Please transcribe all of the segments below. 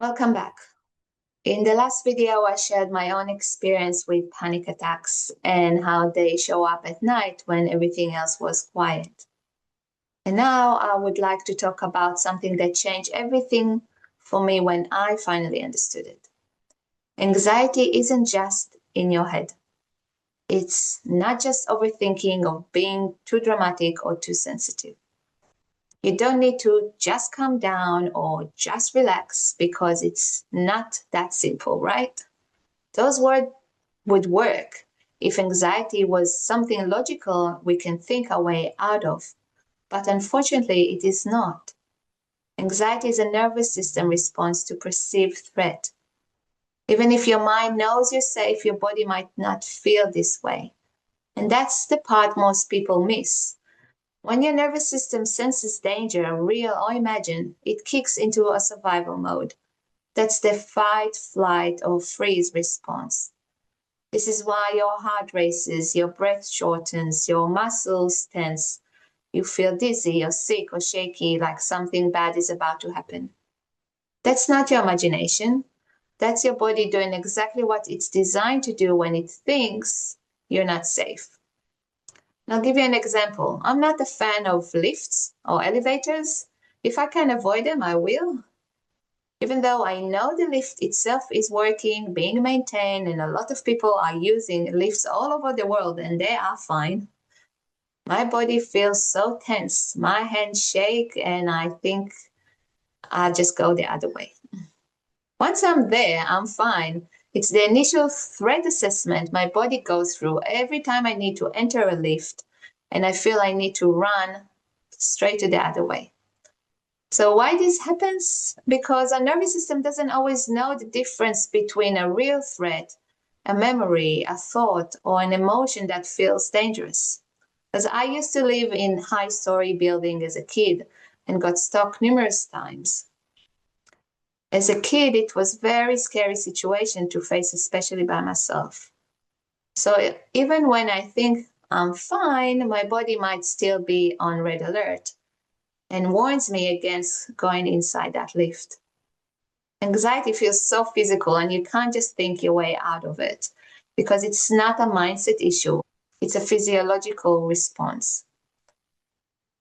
Welcome back. In the last video, I shared my own experience with panic attacks and how they show up at night when everything else was quiet. And now I would like to talk about something that changed everything for me when I finally understood it. Anxiety isn't just in your head. It's not just overthinking or being too dramatic or too sensitive. You don't need to just calm down or just relax because it's not that simple, right? Those words would work if anxiety was something logical we can think our way out of. But unfortunately, it is not. Anxiety is a nervous system response to perceived threat. Even if your mind knows you're safe, your body might not feel this way. And that's the part most people miss. When your nervous system senses danger, real or imagined, it kicks into a survival mode. That's the fight, flight, or freeze response. This is why your heart races, your breath shortens, your muscles tense. You feel dizzy or sick or shaky, like something bad is about to happen. That's not your imagination. That's your body doing exactly what it's designed to do when it thinks you're not safe. I'll give you an example. I'm not a fan of lifts or elevators. If I can avoid them, I will. Even though I know the lift itself is working, being maintained, and a lot of people are using lifts all over the world and they are fine. My body feels so tense. My hands shake and I think I'll just go the other way. Once I'm there, I'm fine. It's the initial threat assessment my body goes through every time I need to enter a lift and I feel I need to run straight to the other way. So why this happens? Because our nervous system doesn't always know the difference between a real threat, a memory, a thought, or an emotion that feels dangerous. As I used to live in high-story building as a kid and got stuck numerous times. As a kid, it was a very scary situation to face, especially by myself. So even when I think I'm fine, my body might still be on red alert and warns me against going inside that lift. Anxiety feels so physical and you can't just think your way out of it because it's not a mindset issue. It's a physiological response.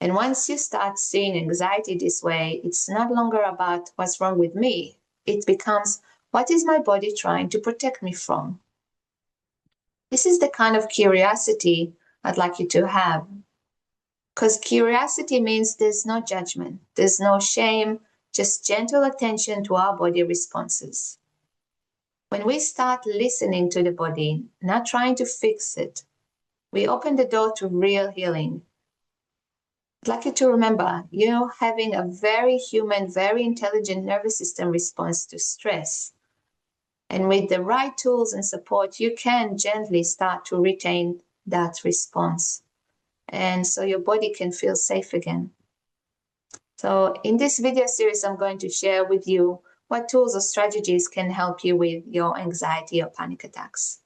And once you start seeing anxiety this way, it's no longer about what's wrong with me. It becomes, what is my body trying to protect me from? This is the kind of curiosity I'd like you to have. Because curiosity means there's no judgment, there's no shame, just gentle attention to our body responses. When we start listening to the body, not trying to fix it, we open the door to real healing. I'd like you to remember, having a very human, very intelligent nervous system response to stress. And with the right tools and support, you can gently start to retain that response. And so your body can feel safe again. So in this video series, I'm going to share with you what tools or strategies can help you with your anxiety or panic attacks.